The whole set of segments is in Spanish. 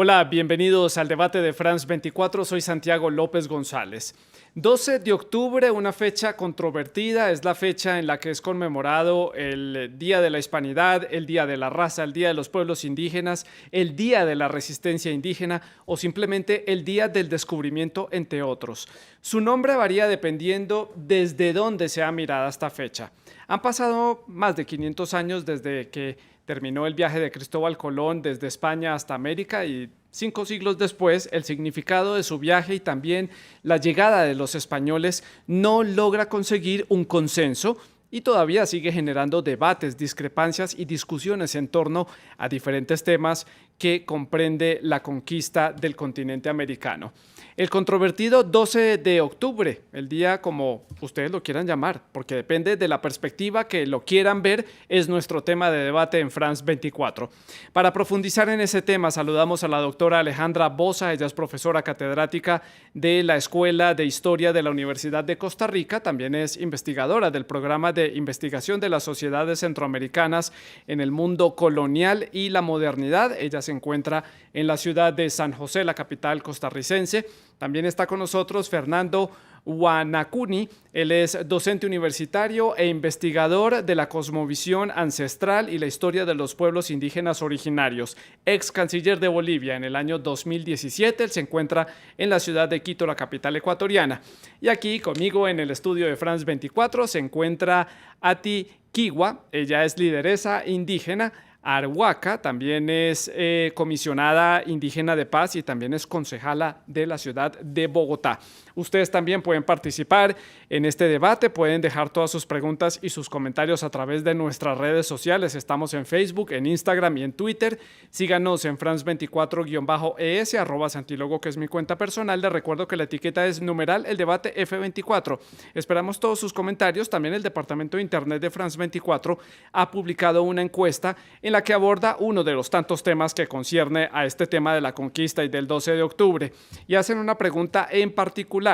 Hola, bienvenidos al debate de France 24. Soy Santiago López González. 12 de octubre, una fecha controvertida, es la fecha en la que es conmemorado el Día de la Hispanidad, el Día de la Raza, el Día de los Pueblos Indígenas, el Día de la Resistencia Indígena o simplemente el Día del Descubrimiento, entre otros. Su nombre varía dependiendo desde dónde sea mirada esta fecha. Han pasado más de 500 años desde que terminó el viaje de Cristóbal Colón desde España hasta América y 5 siglos después, el significado de su viaje y también la llegada de los españoles no logra conseguir un consenso y todavía sigue generando debates, discrepancias y discusiones en torno a diferentes temas que comprende la conquista del continente americano. El controvertido 12 de octubre, el día como ustedes lo quieran llamar, porque depende de la perspectiva que lo quieran ver, es nuestro tema de debate en France 24. Para profundizar en ese tema, saludamos a la doctora Alejandra Boza. Ella es profesora catedrática de la Escuela de Historia de la Universidad de Costa Rica, también es investigadora del programa de investigación de las sociedades centroamericanas en el mundo colonial y la modernidad. Ella se encuentra en la ciudad de San José, la capital costarricense. También está con nosotros Fernando Guanacuni. Él es docente universitario e investigador de la cosmovisión ancestral y la historia de los pueblos indígenas originarios. Ex canciller de Bolivia en el año 2017. Él se encuentra en la ciudad de Quito, la capital ecuatoriana. Y aquí conmigo en el estudio de France 24 se encuentra Ati Kiwa. Ella es lideresa indígena Arhuaca, también es comisionada indígena de paz y también es concejala de la ciudad de Bogotá. Ustedes también pueden participar en este debate, pueden dejar todas sus preguntas y sus comentarios a través de nuestras redes sociales. Estamos en Facebook, en Instagram y en Twitter. Síganos en France24-ES, @Santilogo, que es mi cuenta personal. Les recuerdo que la etiqueta es numeral el debate F24. Esperamos todos sus comentarios. También el departamento de internet de France 24 ha publicado una encuesta en la que aborda uno de los tantos temas que concierne a este tema de la conquista y del 12 de octubre. Y hacen una pregunta en particular.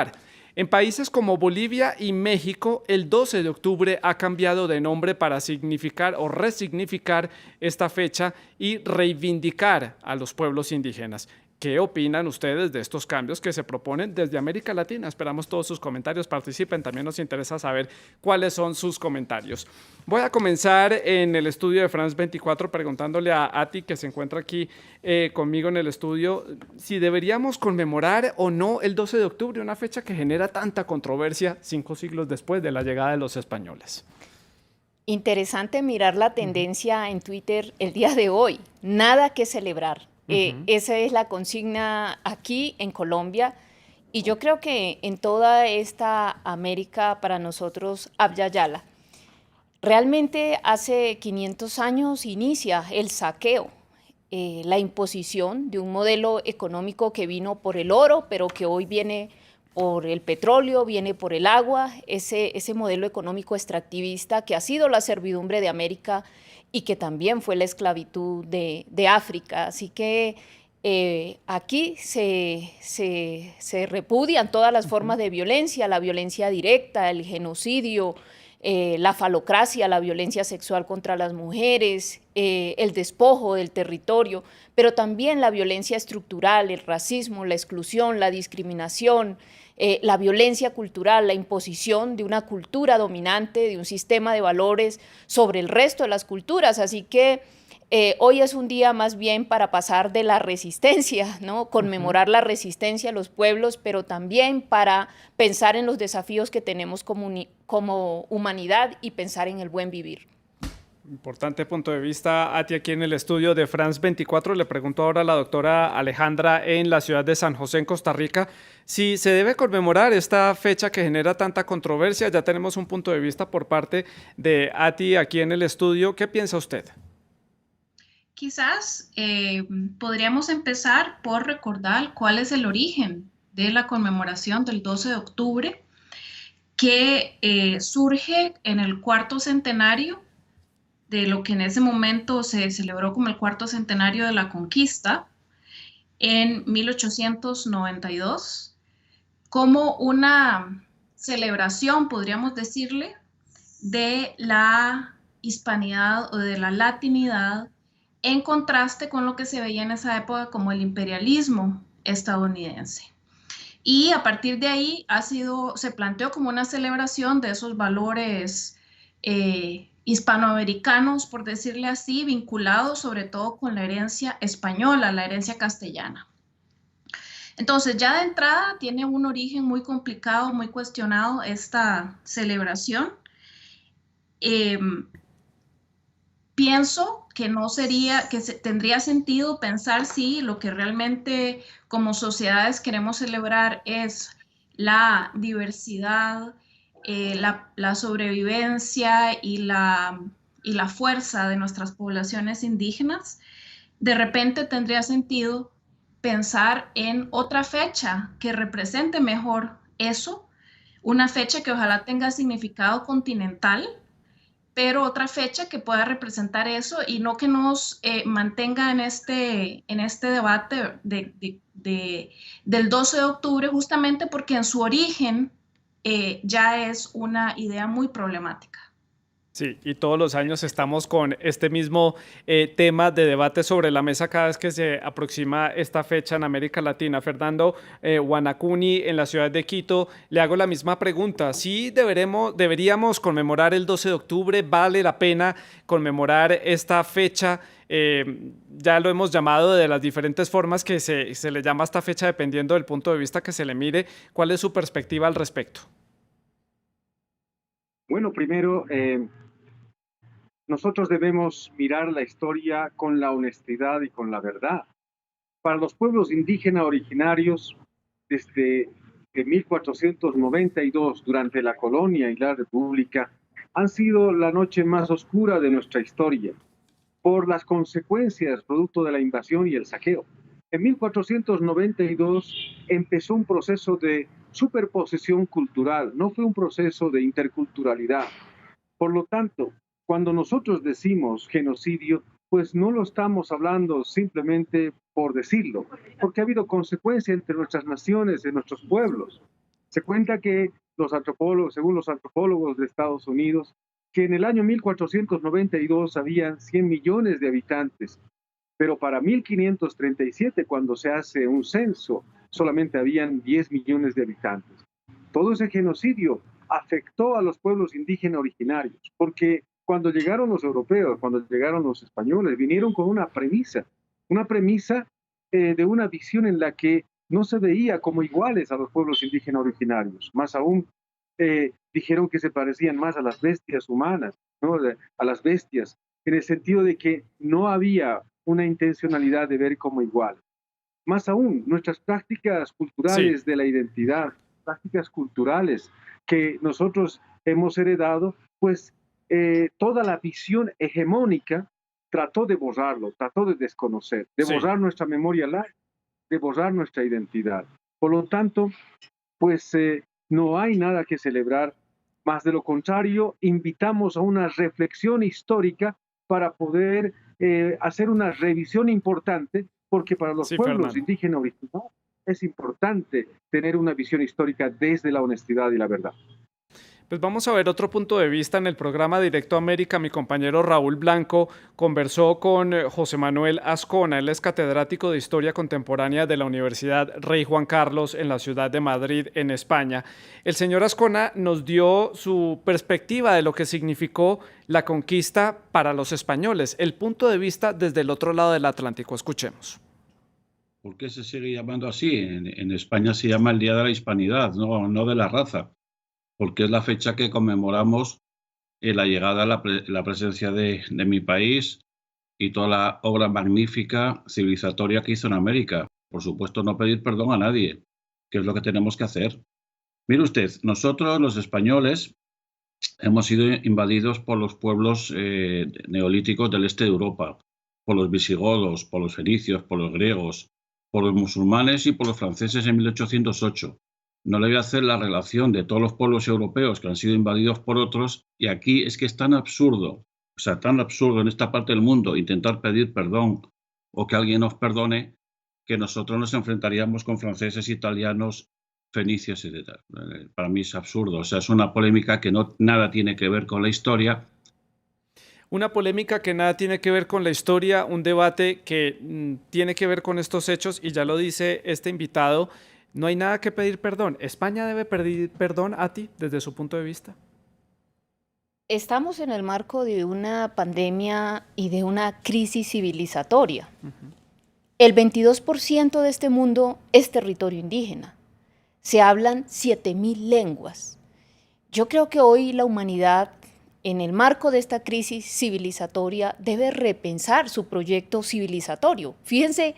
En países como Bolivia y México, el 12 de octubre ha cambiado de nombre para significar o resignificar esta fecha y reivindicar a los pueblos indígenas. ¿Qué opinan ustedes de estos cambios que se proponen desde América Latina? Esperamos todos sus comentarios, participen, también nos interesa saber cuáles son sus comentarios. Voy a comenzar en el estudio de France 24 preguntándole a Ati, que se encuentra aquí conmigo en el estudio, si deberíamos conmemorar o no el 12 de octubre, una fecha que genera tanta controversia 5 siglos después de la llegada de los españoles. Interesante mirar la tendencia en Twitter el día de hoy. Nada que celebrar. Esa es la consigna aquí en Colombia y yo creo que en toda esta América para nosotros Abya Yala. Realmente hace 500 años inicia el saqueo, la imposición de un modelo económico que vino por el oro, pero que hoy viene por el petróleo, viene por el agua, ese modelo económico extractivista que ha sido la servidumbre de América y que también fue la esclavitud de África. Así que aquí se repudian todas las formas de violencia, la violencia directa, el genocidio, la falocracia, la violencia sexual contra las mujeres, el despojo del territorio, pero también la violencia estructural, el racismo, la exclusión, la discriminación, la violencia cultural, la imposición de una cultura dominante, de un sistema de valores sobre el resto de las culturas. Así que hoy es un día más bien para pasar de la resistencia, ¿no? Conmemorar la resistencia de los pueblos, pero también para pensar en los desafíos que tenemos como humanidad y pensar en el buen vivir. Importante punto de vista, Ati, aquí en el estudio de France 24. Le pregunto ahora a la doctora Alejandra en la ciudad de San José, en Costa Rica, si se debe conmemorar esta fecha que genera tanta controversia. Ya tenemos un punto de vista por parte de Ati aquí en el estudio. ¿Qué piensa usted? Quizás podríamos empezar por recordar cuál es el origen de la conmemoración del 12 de octubre, que surge en el cuarto centenario de lo que en ese momento se celebró como el cuarto centenario de la conquista, en 1892, como una celebración, podríamos decirle, de la hispanidad o de la latinidad en contraste con lo que se veía en esa época como el imperialismo estadounidense. Y a partir de ahí se planteó como una celebración de esos valores hispanoamericanos, por decirle así, vinculados sobre todo con la herencia española, la herencia castellana. Entonces, ya de entrada tiene un origen muy complicado, muy cuestionado esta celebración. Pienso que no sería, tendría sentido pensar si lo que realmente como sociedades queremos celebrar es la diversidad, la sobrevivencia y la fuerza de nuestras poblaciones indígenas. De repente tendría sentido pensar en otra fecha que represente mejor eso, una fecha que ojalá tenga significado continental, pero otra fecha que pueda representar eso y no que nos mantenga en este debate del 12 de octubre, justamente porque en su origen ya es una idea muy problemática. Sí, y todos los años estamos con este mismo tema de debate sobre la mesa cada vez que se aproxima esta fecha en América Latina. Fernando Guanacuni, en la ciudad de Quito, le hago la misma pregunta. ¿Sí deberíamos conmemorar el 12 de octubre? ¿Vale la pena conmemorar esta fecha? Ya lo hemos llamado de las diferentes formas que se le llama a esta fecha dependiendo del punto de vista que se le mire. ¿Cuál es su perspectiva al respecto? Bueno, primero, nosotros debemos mirar la historia con la honestidad y con la verdad. Para los pueblos indígenas originarios, desde 1492, durante la colonia y la república, han sido la noche más oscura de nuestra historia, por las consecuencias producto de la invasión y el saqueo. En 1492 empezó un proceso de superposición cultural, no fue un proceso de interculturalidad. Por lo tanto, cuando nosotros decimos genocidio, pues no lo estamos hablando simplemente por decirlo, porque ha habido consecuencia entre nuestras naciones, en nuestros pueblos. Se cuenta que los antropólogos, según los antropólogos de Estados Unidos, que en el año 1492 habían 100 millones de habitantes, pero para 1537, cuando se hace un censo, solamente habían 10 millones de habitantes. Todo ese genocidio afectó a los pueblos indígenas originarios, porque cuando llegaron los europeos, cuando llegaron los españoles, vinieron con una premisa de una visión en la que no se veía como iguales a los pueblos indígenas originarios. Más aún, dijeron que se parecían más a las bestias humanas, ¿no? A las bestias, en el sentido de que no había una intencionalidad de ver como igual. Más aún, nuestras prácticas culturales de la identidad, prácticas culturales que nosotros hemos heredado, pues toda la visión hegemónica trató de borrarlo, trató de desconocer, de borrar nuestra memoria larga, de borrar nuestra identidad. Por lo tanto, pues no hay nada que celebrar, más de lo contrario, invitamos a una reflexión histórica para poder hacer una revisión importante, porque para los pueblos indígenas originarios es importante tener una visión histórica desde la honestidad y la verdad. Pues vamos a ver otro punto de vista en el programa Directo América. Mi compañero Raúl Blanco conversó con José Manuel Azcona. Él es catedrático de Historia Contemporánea de la Universidad Rey Juan Carlos en la ciudad de Madrid, en España. El señor Azcona nos dio su perspectiva de lo que significó la conquista para los españoles, el punto de vista desde el otro lado del Atlántico. Escuchemos. ¿Por qué se sigue llamando así? En España se llama el Día de la Hispanidad, no de la raza, porque es la fecha que conmemoramos la llegada, la presencia de mi país y toda la obra magnífica civilizatoria que hizo en América. Por supuesto, no pedir perdón a nadie, que es lo que tenemos que hacer. Mire usted, nosotros los españoles hemos sido invadidos por los pueblos neolíticos del este de Europa, por los visigodos, por los fenicios, por los griegos, por los musulmanes y por los franceses en 1808. No le voy a hacer la relación de todos los pueblos europeos que han sido invadidos por otros, y aquí es que es tan absurdo, tan absurdo en esta parte del mundo intentar pedir perdón o que alguien nos perdone, que nosotros nos enfrentaríamos con franceses, italianos, fenicios, etc. Para mí es absurdo, es una polémica que nada tiene que ver con la historia. Una polémica que nada tiene que ver con la historia, un debate que tiene que ver con estos hechos, y ya lo dice este invitado, no hay nada que pedir perdón. ¿España debe pedir perdón a ti desde su punto de vista? Estamos en el marco de una pandemia y de una crisis civilizatoria. El 22% de este mundo es territorio indígena. Se hablan 7.000 lenguas. Yo creo que hoy la humanidad, en el marco de esta crisis civilizatoria, debe repensar su proyecto civilizatorio. Fíjense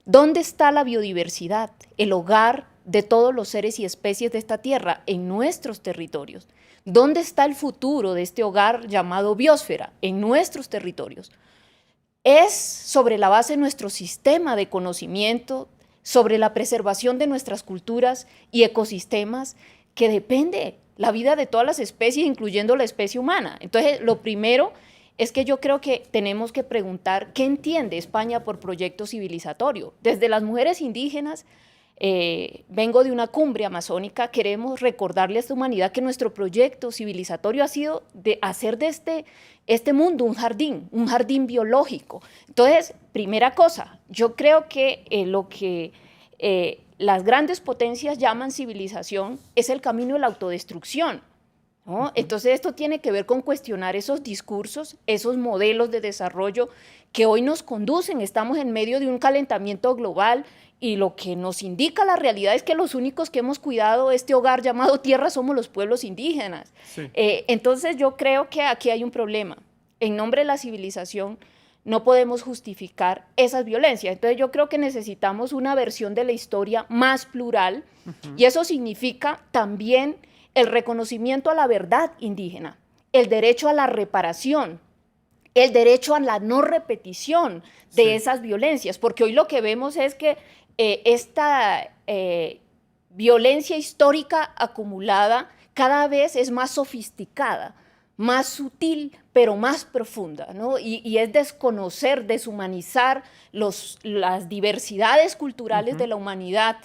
dónde está la biodiversidad, el hogar de todos los seres y especies de esta tierra, en nuestros territorios. ¿Dónde está el futuro de este hogar llamado biosfera? En nuestros territorios. Es sobre la base de nuestro sistema de conocimiento, sobre la preservación de nuestras culturas y ecosistemas, que depende la vida de todas las especies, incluyendo la especie humana. Entonces, lo primero es que yo creo que tenemos que preguntar qué entiende España por proyecto civilizatorio. Desde las mujeres indígenas, vengo de una cumbre amazónica, queremos recordarle a esta humanidad que nuestro proyecto civilizatorio ha sido de hacer de este mundo un jardín biológico. Entonces, primera cosa, yo creo que lo que las grandes potencias llaman civilización es el camino de la autodestrucción, ¿no? Entonces esto tiene que ver con cuestionar esos discursos, esos modelos de desarrollo que hoy nos conducen. Estamos en medio de un calentamiento global y lo que nos indica la realidad es que los únicos que hemos cuidado este hogar llamado tierra somos los pueblos indígenas. Sí. Entonces yo creo que aquí hay un problema. En nombre de la civilización no podemos justificar esas violencias. Entonces yo creo que necesitamos una versión de la historia más plural, y eso significa también el reconocimiento a la verdad indígena, el derecho a la reparación, el derecho a la no repetición de esas violencias, porque hoy lo que vemos es que esta violencia histórica acumulada cada vez es más sofisticada, más sutil, pero más profunda, ¿no? Y es desconocer, deshumanizar las diversidades culturales de la humanidad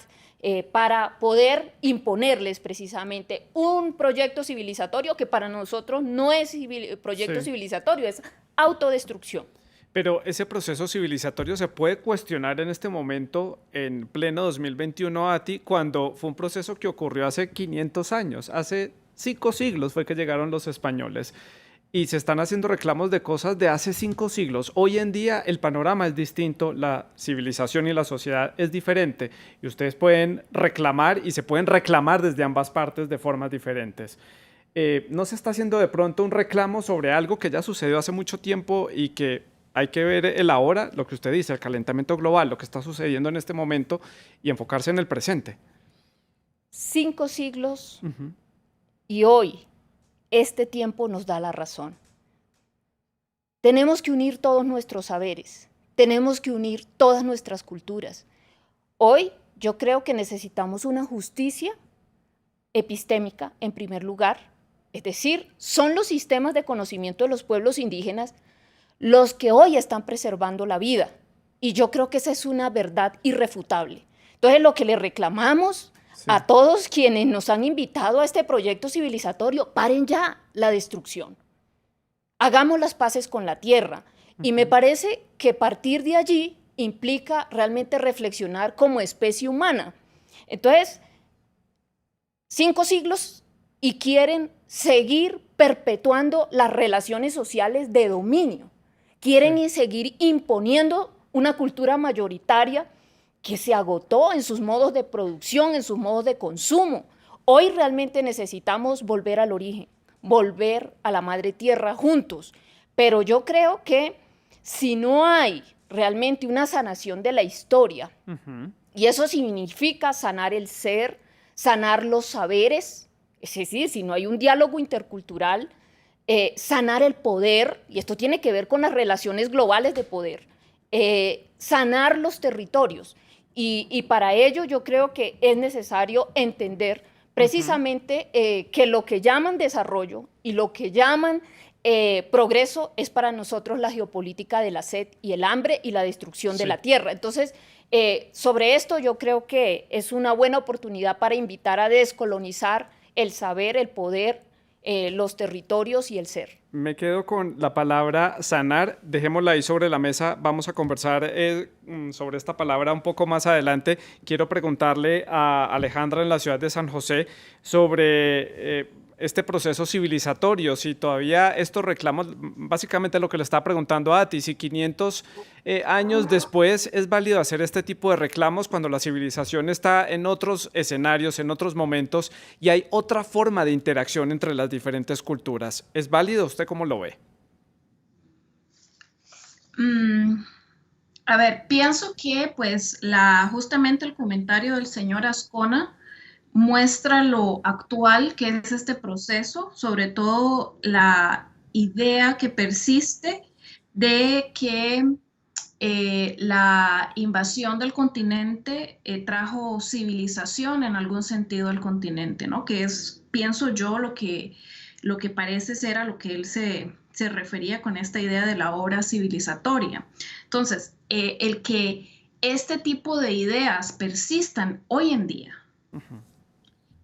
para poder imponerles precisamente un proyecto civilizatorio que para nosotros no es proyecto civilizatorio, es autodestrucción. Pero ese proceso civilizatorio se puede cuestionar en este momento, en pleno 2021, Ati, cuando fue un proceso que ocurrió hace 500 años, hace 5 siglos fue que llegaron los españoles, y se están haciendo reclamos de cosas de hace 5 siglos. Hoy en día el panorama es distinto, la civilización y la sociedad es diferente, y ustedes pueden reclamar y se pueden reclamar desde ambas partes de formas diferentes. ¿No se está haciendo de pronto un reclamo sobre algo que ya sucedió hace mucho tiempo y que hay que ver el ahora, lo que usted dice, el calentamiento global, lo que está sucediendo en este momento, y enfocarse en el presente? 5 siglos y hoy este tiempo nos da la razón. Tenemos que unir todos nuestros saberes, tenemos que unir todas nuestras culturas. Hoy yo creo que necesitamos una justicia epistémica en primer lugar, es decir, son los sistemas de conocimiento de los pueblos indígenas los que hoy están preservando la vida, y yo creo que esa es una verdad irrefutable. Entonces lo que le reclamamos a todos quienes nos han invitado a este proyecto civilizatorio: paren ya la destrucción, hagamos las paces con la tierra. Y me parece que partir de allí implica realmente reflexionar como especie humana. Entonces, 5 siglos y quieren seguir perpetuando las relaciones sociales de dominio, quieren seguir imponiendo una cultura mayoritaria que se agotó en sus modos de producción, en sus modos de consumo. Hoy realmente necesitamos volver al origen, volver a la madre tierra juntos. Pero yo creo que si no hay realmente una sanación de la historia, y eso significa sanar el ser, sanar los saberes, es decir, si no hay un diálogo intercultural, sanar el poder, y esto tiene que ver con las relaciones globales de poder, sanar los territorios. Y para ello yo creo que es necesario entender precisamente que lo que llaman desarrollo y lo que llaman progreso es para nosotros la geopolítica de la sed y el hambre y la destrucción de la tierra. Entonces, sobre esto yo creo que es una buena oportunidad para invitar a descolonizar el saber, el poder los territorios y el ser. Me quedo con la palabra sanar, dejémosla ahí sobre la mesa, vamos a conversar sobre esta palabra un poco más adelante. Quiero preguntarle a Alejandra en la ciudad de San José sobre este proceso civilizatorio, si todavía estos reclamos, básicamente lo que le estaba preguntando a Ati, si 500 años después es válido hacer este tipo de reclamos cuando la civilización está en otros escenarios, en otros momentos y hay otra forma de interacción entre las diferentes culturas. ¿Es válido? ¿Usted cómo lo ve? A ver, pienso que pues justamente el comentario del señor Ascona muestra lo actual que es este proceso, sobre todo la idea que persiste de que la invasión del continente trajo civilización en algún sentido al continente, ¿no? Que es, pienso yo, lo que parece ser a lo que él se refería con esta idea de la obra civilizatoria. Entonces, el que este tipo de ideas persistan hoy en día,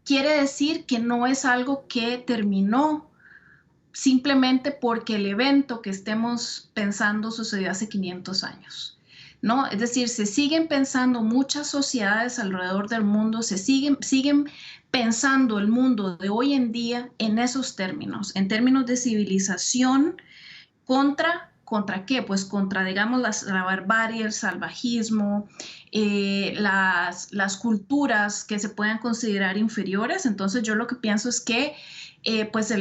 quiere decir que no es algo que terminó simplemente porque el evento que estemos pensando sucedió hace 500 años, ¿no? Es decir, se siguen pensando muchas sociedades alrededor del mundo, se siguen pensando el mundo de hoy en día en esos términos, en términos de civilización ¿contra qué? Pues contra, digamos, la barbarie, el salvajismo, las culturas que se puedan considerar inferiores. Entonces yo lo que pienso es que pues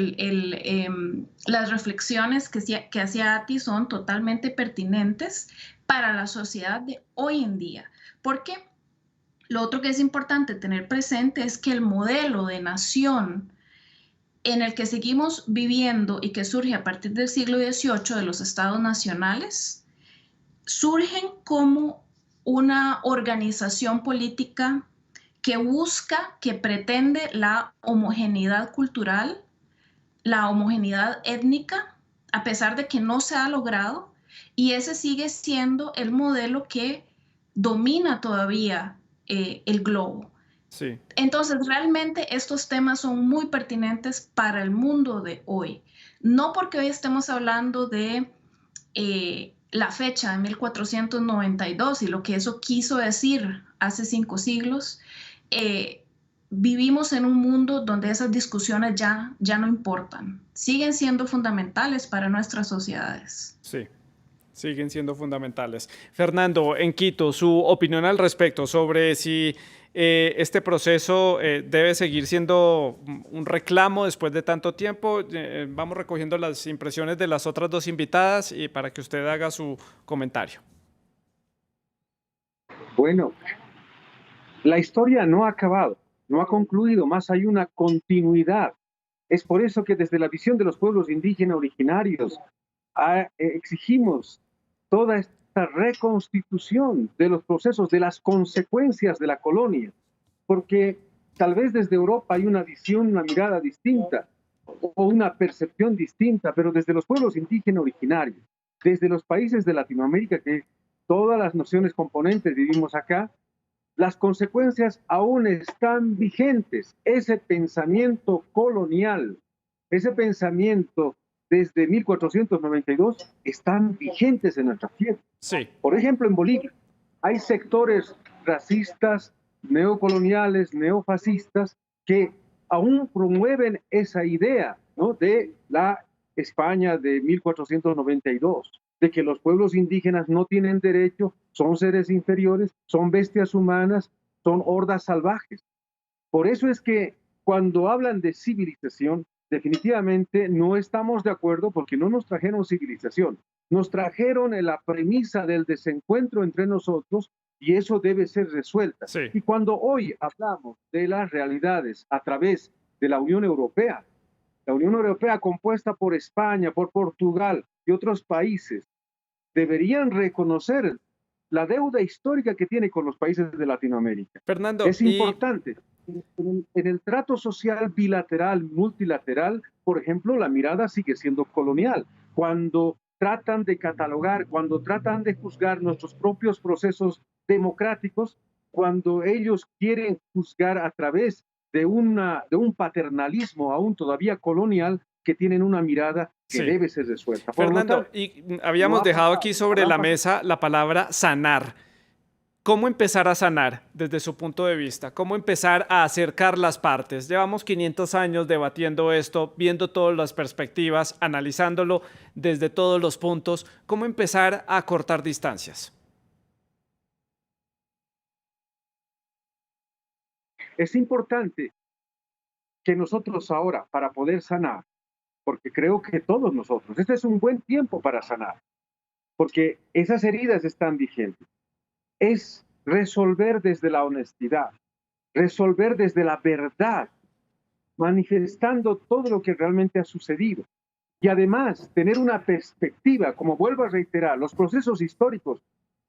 las reflexiones que hacía Ati son totalmente pertinentes para la sociedad de hoy en día. Porque lo otro que es importante tener presente es que el modelo de nación en el que seguimos viviendo y que surge a partir del siglo XVIII de los estados nacionales, surgen como una organización política que busca, que pretende la homogeneidad cultural, la homogeneidad étnica, a pesar de que no se ha logrado, y ese sigue siendo el modelo que domina todavía el globo. Sí. Entonces, realmente estos temas son muy pertinentes para el mundo de hoy. No porque hoy estemos hablando de la fecha de 1492 y lo que eso quiso decir hace 5 siglos, vivimos en un mundo donde esas discusiones ya no importan. Siguen siendo fundamentales para nuestras sociedades. Sí. Siguen siendo fundamentales. Fernando, en Quito, su opinión al respecto sobre si este proceso debe seguir siendo un reclamo después de tanto tiempo. Vamos recogiendo las impresiones de las otras dos invitadas y para que usted haga su comentario. Bueno, la historia no ha acabado, no ha concluido, más hay una continuidad. Es por eso que desde la visión de los pueblos indígenas originarios exigimos toda esta reconstitución de los procesos, de las consecuencias de la colonia, porque tal vez desde Europa hay una visión, una mirada distinta o una percepción distinta, pero desde los pueblos indígenas originarios, desde los países de Latinoamérica, que todas las naciones componentes vivimos acá, las consecuencias aún están vigentes. Ese pensamiento colonial, ese pensamiento desde 1492 están vigentes en nuestra tierra. Sí. Por ejemplo, en Bolivia hay sectores racistas, neocoloniales, neofascistas que aún promueven esa idea, ¿no?, de la España de 1492, de que los pueblos indígenas no tienen derecho, son seres inferiores, son bestias humanas, son hordas salvajes. Por eso es que cuando hablan de civilización, definitivamente no estamos de acuerdo porque no nos trajeron civilización, nos trajeron la premisa del desencuentro entre nosotros y eso debe ser resuelta. Sí. Y cuando hoy hablamos de las realidades a través de la Unión Europea compuesta por España, por Portugal y otros países, deberían reconocer la deuda histórica que tiene con los países de Latinoamérica. Fernando, es importante. En el trato social bilateral, multilateral, por ejemplo, la mirada sigue siendo colonial. Cuando tratan de catalogar, cuando tratan de juzgar nuestros propios procesos democráticos, cuando ellos quieren juzgar a través de un paternalismo aún todavía colonial que tienen una mirada que debe ser resuelta. Fernando, y habíamos dejado aquí sobre la mesa la palabra sanar. ¿Cómo empezar a sanar desde su punto de vista? ¿Cómo empezar a acercar las partes? Llevamos 500 años debatiendo esto, viendo todas las perspectivas, analizándolo desde todos los puntos. ¿Cómo empezar a cortar distancias? Es importante que nosotros ahora, para poder sanar, porque creo que todos nosotros, este es un buen tiempo para sanar, porque esas heridas están vigentes, es resolver desde la honestidad, resolver desde la verdad, manifestando todo lo que realmente ha sucedido. Y además, tener una perspectiva, como vuelvo a reiterar, los procesos históricos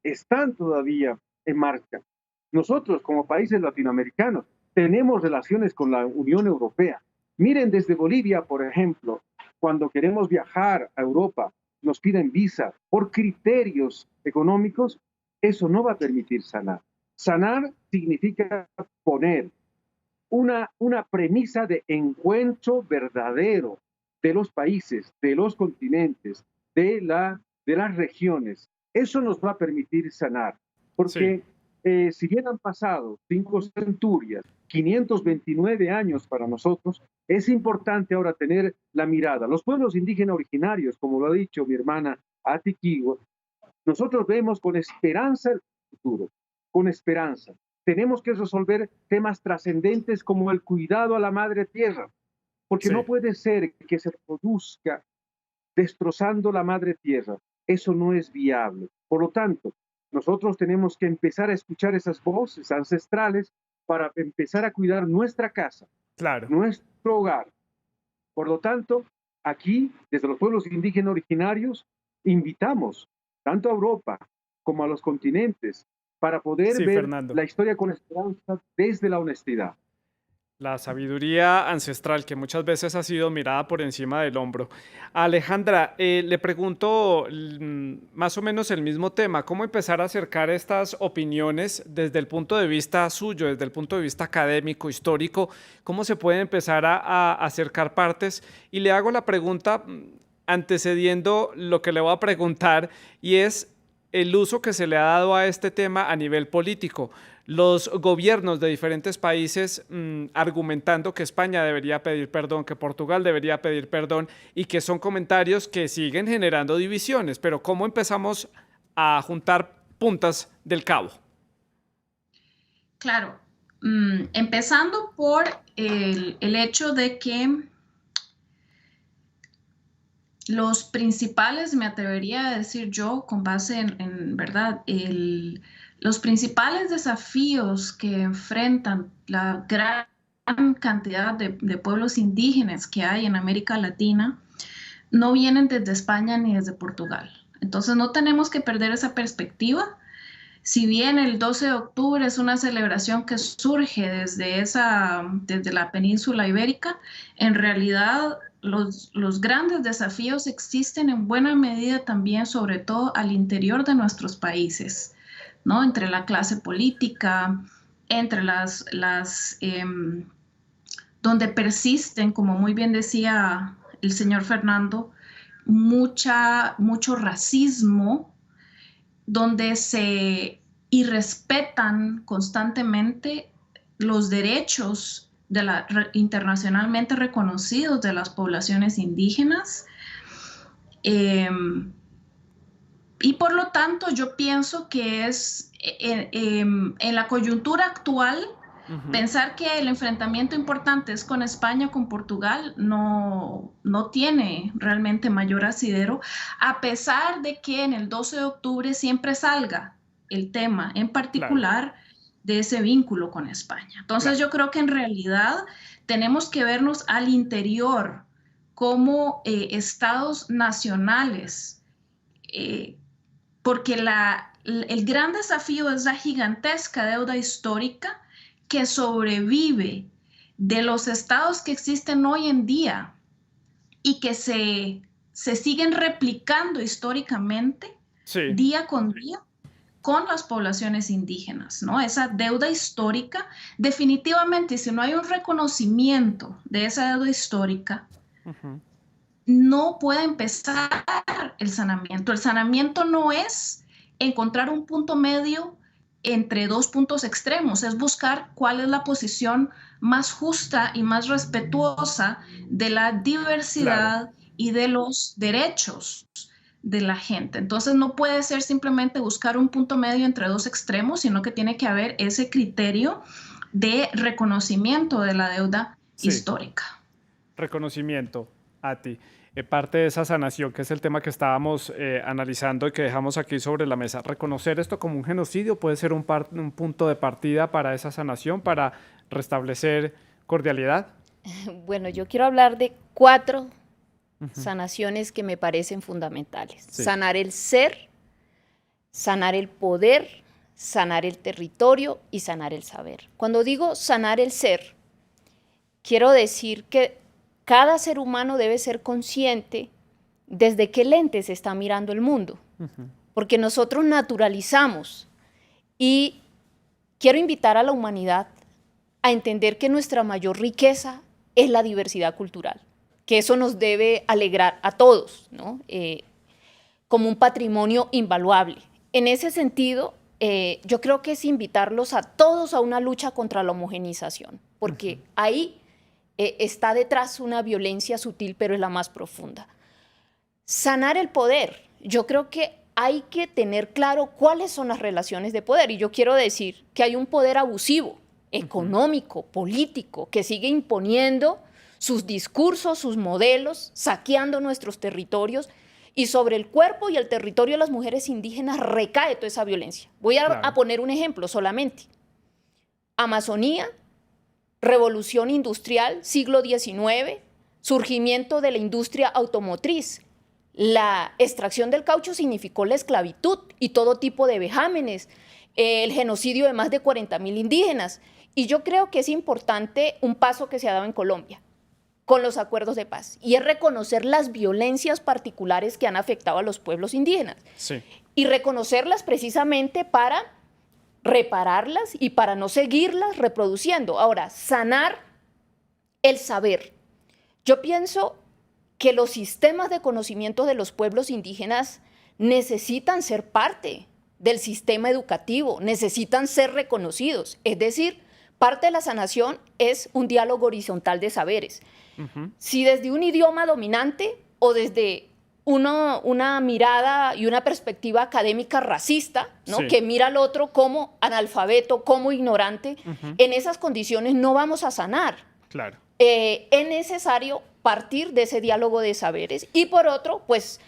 están todavía en marcha. Nosotros, como países latinoamericanos, tenemos relaciones con la Unión Europea. Miren desde Bolivia, por ejemplo, cuando queremos viajar a Europa, nos piden visa por criterios económicos. Eso no va a permitir sanar. Sanar significa poner una premisa de encuentro verdadero de los países, de los continentes, de las regiones. Eso nos va a permitir sanar, porque si bien han pasado 5 centurias, 529 años para nosotros, es importante ahora tener la mirada. Los pueblos indígenas originarios, como lo ha dicho mi hermana Atiquigua, nosotros vemos con esperanza el futuro, con esperanza. Tenemos que resolver temas trascendentes como el cuidado a la madre tierra, porque no puede ser que se produzca destrozando la madre tierra. Eso no es viable. Por lo tanto, nosotros tenemos que empezar a escuchar esas voces ancestrales para empezar a cuidar nuestra casa, nuestro hogar. Por lo tanto, aquí, desde los pueblos indígenas originarios, invitamos tanto a Europa como a los continentes para poder ver Fernando, la historia con esperanza desde la honestidad. La sabiduría ancestral que muchas veces ha sido mirada por encima del hombro. Alejandra, le pregunto más o menos el mismo tema. ¿Cómo empezar a acercar estas opiniones desde el punto de vista suyo, desde el punto de vista académico, histórico? ¿Cómo se puede empezar a acercar partes? Y le hago la pregunta antecediendo lo que le voy a preguntar, y es el uso que se le ha dado a este tema a nivel político. Los gobiernos de diferentes países argumentando que España debería pedir perdón, que Portugal debería pedir perdón, y que son comentarios que siguen generando divisiones. Pero ¿cómo empezamos a juntar puntas del cabo? Claro, empezando por el hecho de que los principales, me atrevería a decir yo, con base en verdad, los principales desafíos que enfrentan la gran cantidad de pueblos indígenas que hay en América Latina no vienen desde España ni desde Portugal. Entonces no tenemos que perder esa perspectiva. Si bien el 12 de octubre es una celebración que surge desde la península ibérica, en realidad los grandes desafíos existen en buena medida también, sobre todo al interior de nuestros países, ¿no? Entre la clase política, entre donde persisten, como muy bien decía el señor Fernando, mucho racismo, donde se irrespetan constantemente los derechos internacionalmente reconocidos de las poblaciones indígenas. Y por lo tanto yo pienso que es en la coyuntura actual, pensar que el enfrentamiento importante es con España o con Portugal no tiene realmente mayor asidero, a pesar de que en el 12 de octubre siempre salga el tema en particular de ese vínculo con España. Entonces yo creo que en realidad tenemos que vernos al interior como estados nacionales, porque el gran desafío es la gigantesca deuda histórica que sobrevive de los estados que existen hoy en día y que se siguen replicando históricamente día con día con las poblaciones indígenas, ¿no? Esa deuda histórica, definitivamente, si no hay un reconocimiento de esa deuda histórica, no puede empezar el sanamiento. El sanamiento no es encontrar un punto medio entre dos puntos extremos, es buscar cuál es la posición más justa y más respetuosa de la diversidad y de los derechos de la gente. Entonces no puede ser simplemente buscar un punto medio entre dos extremos, sino que tiene que haber ese criterio de reconocimiento de la deuda histórica. Reconocimiento a ti. Parte de esa sanación, que es el tema que estábamos analizando y que dejamos aquí sobre la mesa. ¿Reconocer esto como un genocidio puede ser un punto de partida para esa sanación, para restablecer cordialidad? Bueno, yo quiero hablar de 4 sanaciones que me parecen fundamentales. Sí. Sanar el ser, sanar el poder, sanar el territorio y sanar el saber. Cuando digo sanar el ser, quiero decir que cada ser humano debe ser consciente desde qué lente se está mirando el mundo, porque nosotros naturalizamos, y quiero invitar a la humanidad a entender que nuestra mayor riqueza es la diversidad cultural, que eso nos debe alegrar a todos, ¿no? Como un patrimonio invaluable. En ese sentido, yo creo que es invitarlos a todos a una lucha contra la homogenización, porque ahí está detrás una violencia sutil, pero es la más profunda. Sanar el poder. Yo creo que hay que tener claro cuáles son las relaciones de poder. Y yo quiero decir que hay un poder abusivo, económico, político, que sigue imponiendo sus discursos, sus modelos, saqueando nuestros territorios, y sobre el cuerpo y el territorio de las mujeres indígenas recae toda esa violencia. Voy a poner un ejemplo solamente. Amazonía, revolución industrial, siglo XIX, surgimiento de la industria automotriz. La extracción del caucho significó la esclavitud y todo tipo de vejámenes, el genocidio de más de 40.000 indígenas. Y yo creo que es importante un paso que se ha dado en Colombia con los acuerdos de paz, y es reconocer las violencias particulares que han afectado a los pueblos indígenas. Sí. Y reconocerlas precisamente para repararlas y para no seguirlas reproduciendo. Ahora, sanar el saber. Yo pienso que los sistemas de conocimiento de los pueblos indígenas necesitan ser parte del sistema educativo, necesitan ser reconocidos. Es decir, parte de la sanación es un diálogo horizontal de saberes. Si desde un idioma dominante o desde una mirada y una perspectiva académica racista, ¿no? Que mira al otro como analfabeto, como ignorante, en esas condiciones no vamos a sanar. Claro. Es necesario partir de ese diálogo de saberes y, por otro, pues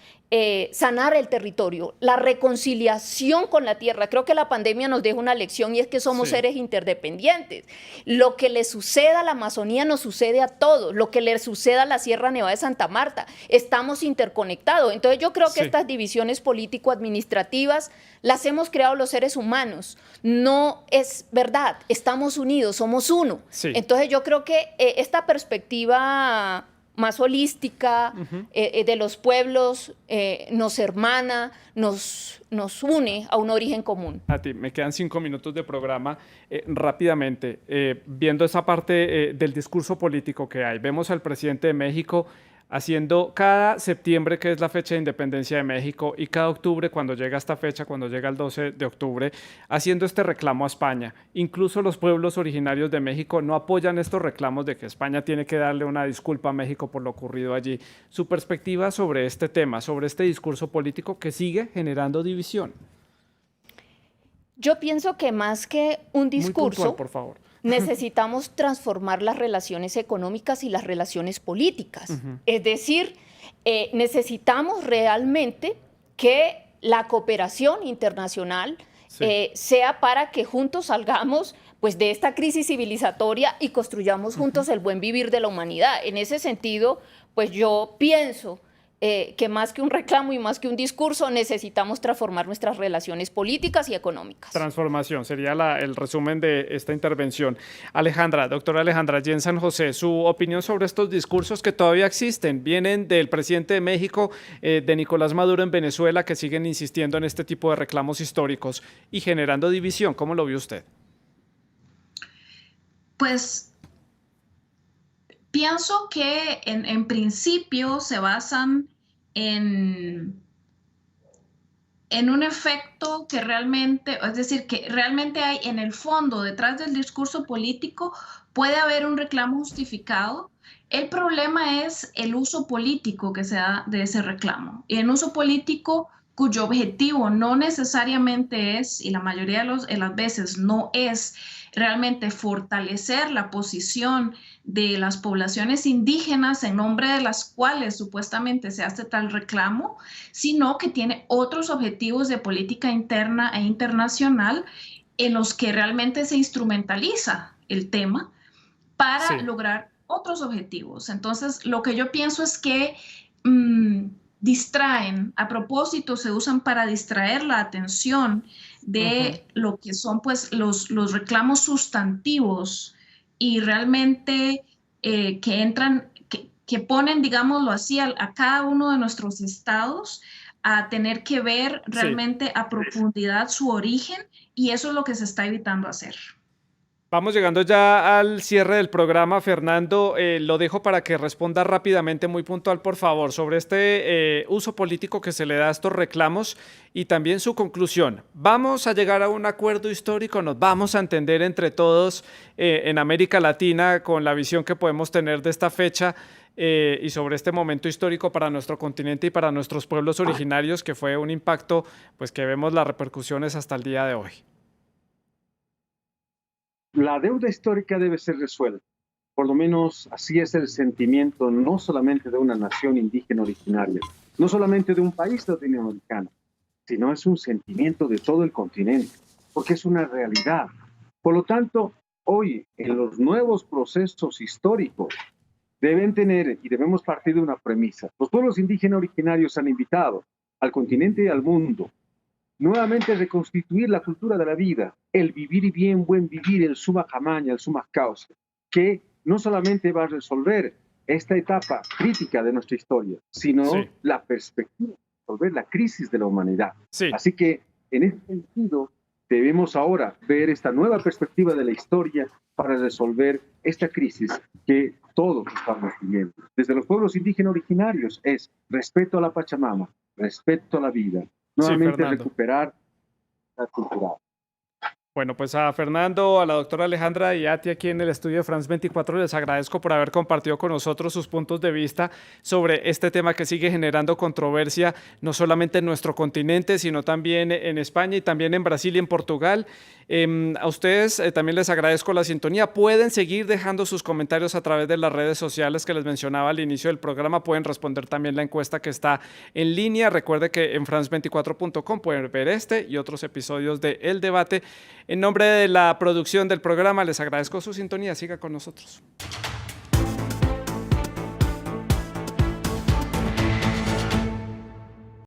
sanar el territorio, la reconciliación con la tierra. Creo que la pandemia nos deja una lección, y es que somos seres interdependientes. Lo que le suceda a la Amazonía nos sucede a todos, lo que le suceda a la Sierra Nevada de Santa Marta. Estamos interconectados. Entonces yo creo que estas divisiones político-administrativas las hemos creado los seres humanos. No es verdad, estamos unidos, somos uno. Entonces yo creo que esta perspectiva más holística de los pueblos nos hermana, nos une a un origen común. A ti, me quedan 5 minutos de programa. Rápidamente, viendo esa parte del discurso político que hay, vemos al presidente de México haciendo cada septiembre, que es la fecha de independencia de México, y cada octubre, cuando llega esta fecha, cuando llega el 12 de octubre, haciendo este reclamo a España. Incluso los pueblos originarios de México no apoyan estos reclamos de que España tiene que darle una disculpa a México por lo ocurrido allí. Su perspectiva sobre este tema, sobre este discurso político que sigue generando división. Yo pienso que más que un discurso, muy puntual, por favor, necesitamos transformar las relaciones económicas y las relaciones políticas. Es decir, necesitamos realmente que la cooperación internacional sea para que juntos salgamos pues, de esta crisis civilizatoria y construyamos juntos el buen vivir de la humanidad. En ese sentido, pues yo pienso que más que un reclamo y más que un discurso necesitamos transformar nuestras relaciones políticas y económicas. Transformación sería el resumen de esta intervención. Alejandra, doctora Alejandra allí en San José, su opinión sobre estos discursos que todavía existen, vienen del presidente de México, de Nicolás Maduro en Venezuela, que siguen insistiendo en este tipo de reclamos históricos y generando división. ¿Cómo lo vio usted? Pues pienso que en principio se basan en un efecto que realmente, es decir, que realmente hay en el fondo, detrás del discurso político, puede haber un reclamo justificado. El problema es el uso político que se da de ese reclamo. Y en uso político cuyo objetivo no necesariamente es, y la mayoría de las veces no es realmente fortalecer la posición de las poblaciones indígenas en nombre de las cuales supuestamente se hace tal reclamo, sino que tiene otros objetivos de política interna e internacional en los que realmente se instrumentaliza el tema para lograr otros objetivos. Entonces, lo que yo pienso es que distraen, a propósito, se usan para distraer la atención de lo que son pues los reclamos sustantivos y realmente que entran, que ponen, digámoslo así, a cada uno de nuestros estados a tener que ver realmente a profundidad su origen, y eso es lo que se está evitando hacer. Vamos llegando ya al cierre del programa. Fernando, lo dejo para que responda rápidamente, muy puntual, por favor, sobre este uso político que se le da a estos reclamos y también su conclusión. ¿Vamos a llegar a un acuerdo histórico? ¿Nos vamos a entender entre todos en América Latina con la visión que podemos tener de esta fecha y sobre este momento histórico para nuestro continente y para nuestros pueblos originarios, que fue un impacto pues que vemos las repercusiones hasta el día de hoy? La deuda histórica debe ser resuelta. Por lo menos así es el sentimiento no solamente de una nación indígena originaria, no solamente de un país latinoamericano, sino es un sentimiento de todo el continente, porque es una realidad. Por lo tanto, hoy en los nuevos procesos históricos deben tener y debemos partir de una premisa. Los pueblos indígenas originarios han invitado al continente y al mundo nuevamente reconstituir la cultura de la vida, el vivir bien, buen vivir, el suma camaña, el suma causa, que no solamente va a resolver esta etapa crítica de nuestra historia, sino la perspectiva de resolver la crisis de la humanidad. Así que, en ese sentido, debemos ahora ver esta nueva perspectiva de la historia para resolver esta crisis que todos estamos viviendo. Desde los pueblos indígenas originarios es respeto a la Pachamama, respeto a la vida, nuevamente recuperar la cultura. Bueno, pues a Fernando, a la doctora Alejandra y a ti aquí en el estudio de France 24 les agradezco por haber compartido con nosotros sus puntos de vista sobre este tema que sigue generando controversia no solamente en nuestro continente, sino también en España y también en Brasil y en Portugal. A ustedes también les agradezco la sintonía. Pueden seguir dejando sus comentarios a través de las redes sociales que les mencionaba al inicio del programa. Pueden responder también la encuesta que está en línea. Recuerde que en france24.com pueden ver este y otros episodios de El Debate. En nombre de la producción del programa, les agradezco su sintonía. Siga con nosotros.